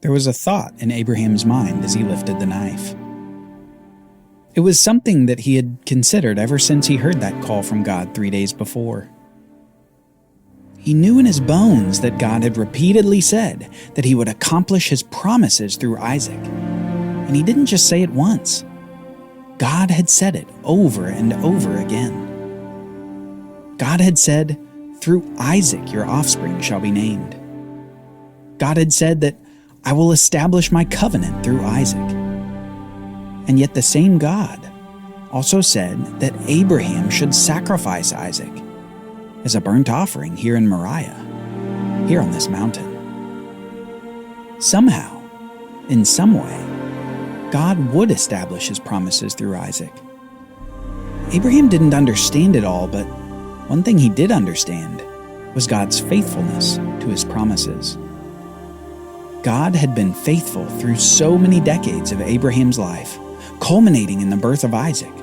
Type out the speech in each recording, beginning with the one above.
there was a thought in Abraham's mind as he lifted the knife. It was something that he had considered ever since he heard that call from God 3 days before. He knew in his bones that God had repeatedly said that he would accomplish his promises through Isaac. And he didn't just say it once. God had said it over and over again. God had said, "Through Isaac your offspring shall be named." God had said that, "I will establish my covenant through Isaac." And yet the same God also said that Abraham should sacrifice Isaac as a burnt offering here in Moriah, here on this mountain. Somehow, in some way, God would establish his promises through Isaac. Abraham didn't understand it all, but one thing he did understand was God's faithfulness to his promises. God had been faithful through so many decades of Abraham's life, culminating in the birth of Isaac,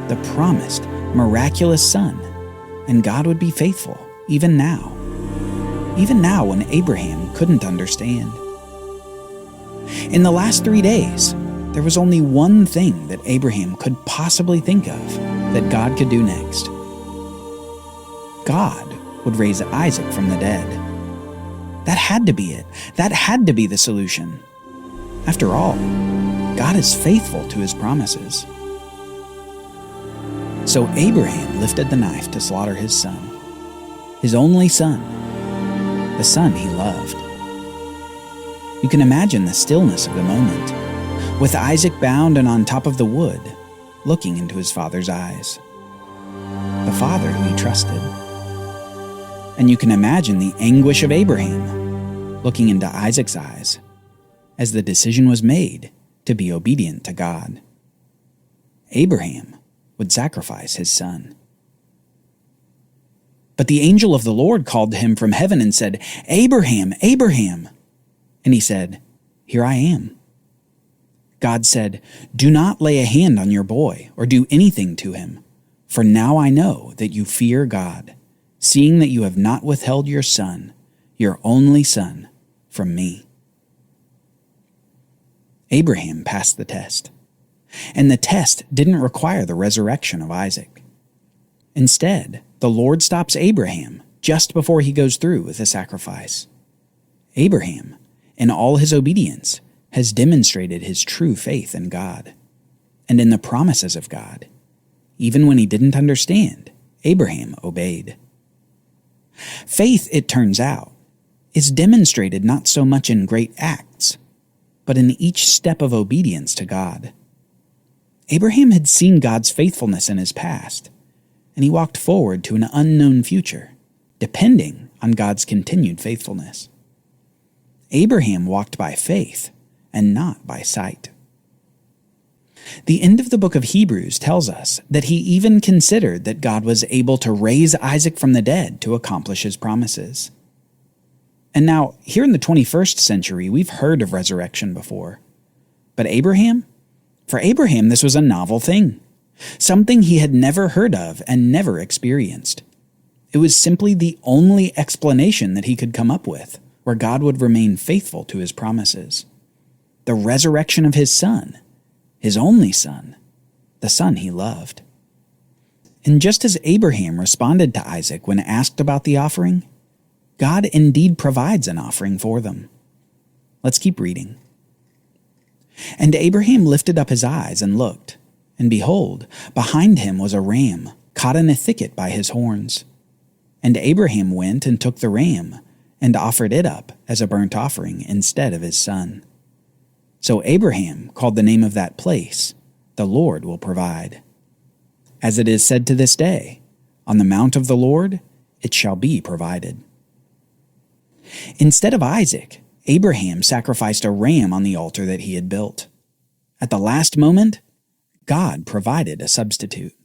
the promised, miraculous son, and God would be faithful even now when Abraham couldn't understand. In the last 3 days, there was only one thing that Abraham could possibly think of that God could do next. God would raise Isaac from the dead. That had to be it. That had to be the solution. After all, God is faithful to his promises. So Abraham lifted the knife to slaughter his son, his only son, the son he loved. You can imagine the stillness of the moment, with Isaac bound and on top of the wood, looking into his father's eyes. The father who he trusted. And you can imagine the anguish of Abraham looking into Isaac's eyes as the decision was made to be obedient to God. Abraham would sacrifice his son. But the angel of the Lord called to him from heaven and said, "Abraham, Abraham!" And he said, "Here I am." God said, "Do not lay a hand on your boy or do anything to him, for now I know that you fear God, seeing that you have not withheld your son, your only son, from me." Abraham passed the test, and the test didn't require the resurrection of Isaac. Instead, the Lord stops Abraham just before he goes through with the sacrifice. Abraham, in all his obedience, has demonstrated his true faith in God and in the promises of God. Even when he didn't understand, Abraham obeyed. Faith, it turns out, is demonstrated not so much in great acts, but in each step of obedience to God. Abraham had seen God's faithfulness in his past, and he walked forward to an unknown future, depending on God's continued faithfulness. Abraham walked by faith and not by sight. The end of the book of Hebrews tells us that he even considered that God was able to raise Isaac from the dead to accomplish his promises. And now, here in the 21st century, we've heard of resurrection before. But for Abraham, this was a novel thing, something he had never heard of and never experienced. It was simply the only explanation that he could come up with, where God would remain faithful to his promises. The resurrection of his son, his only son, the son he loved. And just as Abraham responded to Isaac when asked about the offering, God indeed provides an offering for them. Let's keep reading. "And Abraham lifted up his eyes and looked, and behold, behind him was a ram caught in a thicket by his horns. And Abraham went and took the ram, and offered it up as a burnt offering instead of his son. So Abraham called the name of that place, 'The Lord will provide.' As it is said to this day, 'On the mount of the Lord it shall be provided.'" Instead of Isaac, Abraham sacrificed a ram on the altar that he had built. At the last moment, God provided a substitute.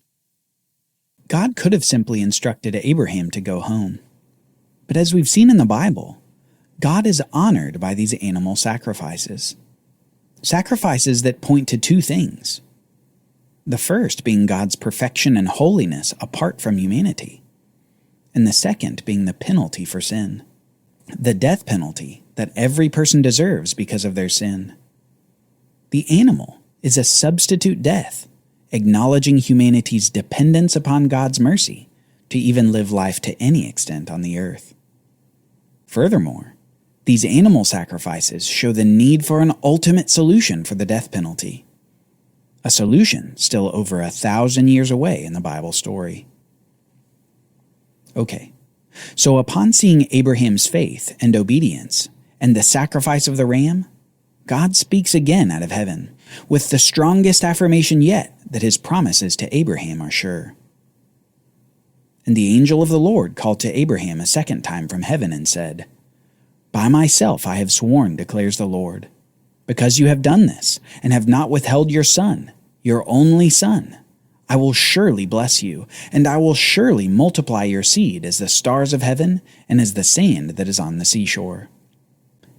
God could have simply instructed Abraham to go home. But as we've seen in the Bible, God is honored by these animal sacrifices. Sacrifices that point to two things. The first being God's perfection and holiness apart from humanity, and the second being the penalty for sin. The death penalty that every person deserves because of their sin. The animal is a substitute death, acknowledging humanity's dependence upon God's mercy to even live life to any extent on the earth. Furthermore, these animal sacrifices show the need for an ultimate solution for the death penalty, a solution still over 1,000 years away in the Bible story. Okay, so upon seeing Abraham's faith and obedience and the sacrifice of the ram, God speaks again out of heaven with the strongest affirmation yet that his promises to Abraham are sure. And the angel of the Lord called to Abraham a second time from heaven and said, "By myself I have sworn, declares the Lord, because you have done this and have not withheld your son, your only son. I will surely bless you, and I will surely multiply your seed as the stars of heaven and as the sand that is on the seashore.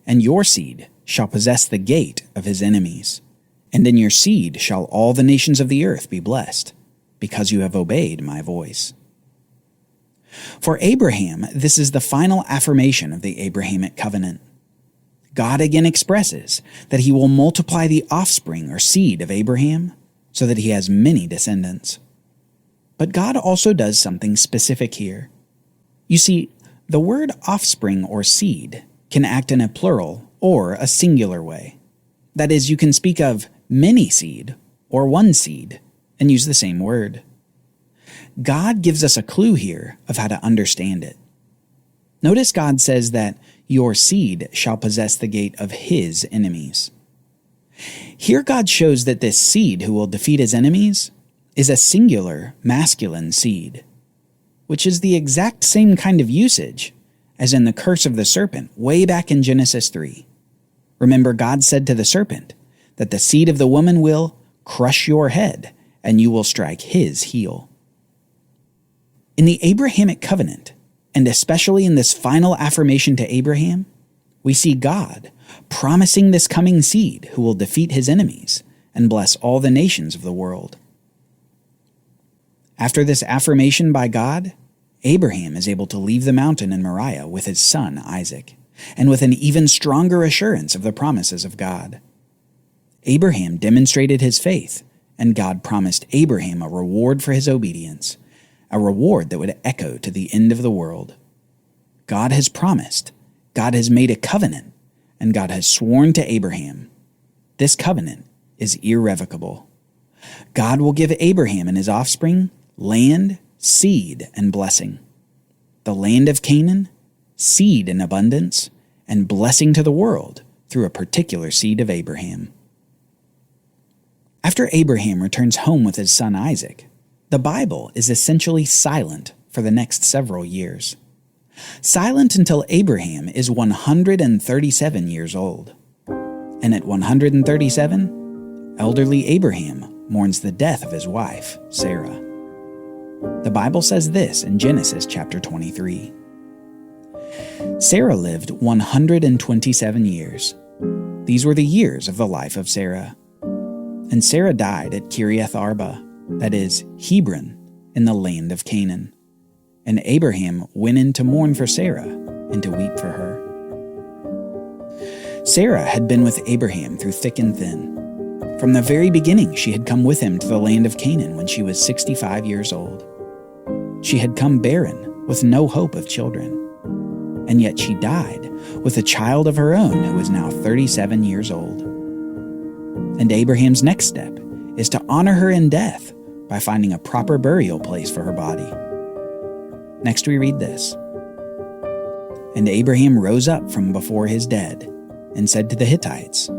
And your seed shall possess the gate of his enemies, and in your seed shall all the nations of the earth be blessed, because you have obeyed my voice." For Abraham, this is the final affirmation of the Abrahamic covenant. God again expresses that he will multiply the offspring or seed of Abraham so that he has many descendants. But God also does something specific here. You see, the word offspring or seed can act in a plural or a singular way. That is, you can speak of many seed or one seed and use the same word. God gives us a clue here of how to understand it. Notice God says that your seed shall possess the gate of his enemies. Here God shows that this seed who will defeat his enemies is a singular masculine seed, which is the exact same kind of usage as in the curse of the serpent way back in Genesis 3. Remember, God said to the serpent that the seed of the woman will crush your head and you will strike his heel. In the Abrahamic covenant, and especially in this final affirmation to Abraham, we see God promising this coming seed who will defeat his enemies and bless all the nations of the world. After this affirmation by God, Abraham is able to leave the mountain in Moriah with his son Isaac, and with an even stronger assurance of the promises of God. Abraham demonstrated his faith, and God promised Abraham a reward for his obedience, a reward that would echo to the end of the world. God has promised, God has made a covenant, and God has sworn to Abraham. This covenant is irrevocable. God will give Abraham and his offspring land, seed, and blessing. The land of Canaan, seed in abundance, and blessing to the world through a particular seed of Abraham. After Abraham returns home with his son Isaac, the Bible is essentially silent for the next several years. Silent until Abraham is 137 years old. And at 137, elderly Abraham mourns the death of his wife, Sarah. The Bible says this in Genesis chapter 23. Sarah lived 127 years. These were the years of the life of Sarah. And Sarah died at Kiriath Arba, that is, Hebron, in the land of Canaan. And Abraham went in to mourn for Sarah and to weep for her. Sarah had been with Abraham through thick and thin. From the very beginning, she had come with him to the land of Canaan when she was 65 years old. She had come barren, with no hope of children. And yet she died with a child of her own who was now 37 years old. And Abraham's next step is to honor her in death by finding a proper burial place for her body. Next we read this. And Abraham rose up from before his dead, and said to the Hittites,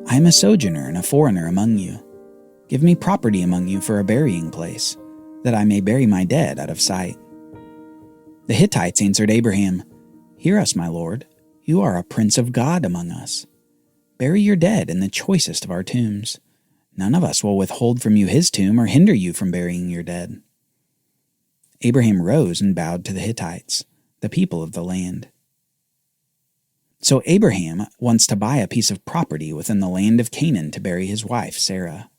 I am a sojourner and a foreigner among you. Give me property among you for a burying place, that I may bury my dead out of sight. The Hittites answered Abraham, Hear us, my lord. You are a prince of God among us. Bury your dead in the choicest of our tombs. None of us will withhold from you his tomb or hinder you from burying your dead. Abraham rose and bowed to the Hittites, the people of the land. So Abraham wants to buy a piece of property within the land of Canaan to bury his wife, Sarah.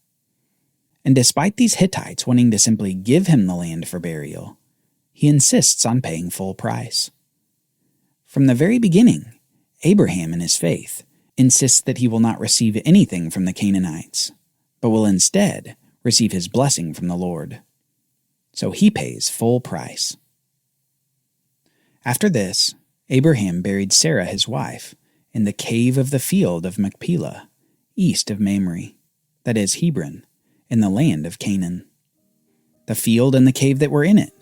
And despite these Hittites wanting to simply give him the land for burial, he insists on paying full price. From the very beginning, Abraham, in his faith, insists that he will not receive anything from the Canaanites, but will instead receive his blessing from the Lord. So he pays full price. After this, Abraham buried Sarah his wife in the cave of the field of Machpelah, east of Mamre, that is Hebron, in the land of Canaan. The field and the cave that were in it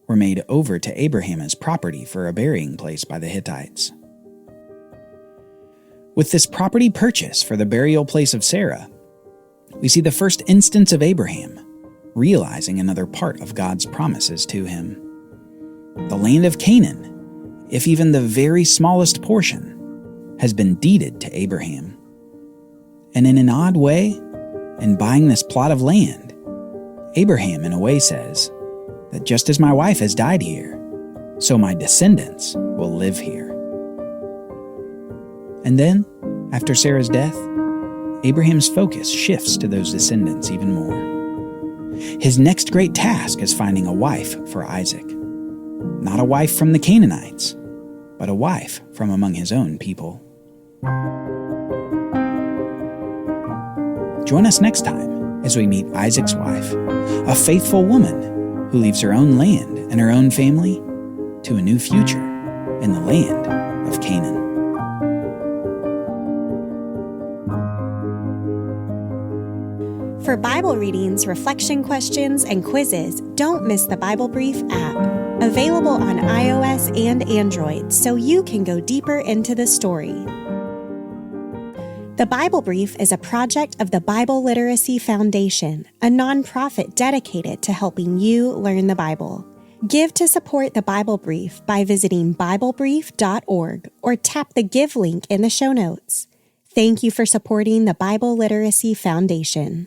were made over to Abraham as property for a burying place by the Hittites. With this property purchase for the burial place of Sarah, we see the first instance of Abraham realizing another part of God's promises to him. The land of Canaan, if even the very smallest portion, has been deeded to Abraham. And in an odd way, in buying this plot of land, Abraham in a way says that just as my wife has died here, so my descendants will live here. And then, after Sarah's death, Abraham's focus shifts to those descendants even more. His next great task is finding a wife for Isaac. Not a wife from the Canaanites, but a wife from among his own people. Join us next time as we meet Isaac's wife, a faithful woman who leaves her own land and her own family to a new future in the land of Canaan. For Bible readings, reflection questions, and quizzes, don't miss the Bible Brief app. Available on iOS and Android so you can go deeper into the story. The Bible Brief is a project of the Bible Literacy Foundation, a nonprofit dedicated to helping you learn the Bible. Give to support the Bible Brief by visiting BibleBrief.org or tap the Give link in the show notes. Thank you for supporting the Bible Literacy Foundation.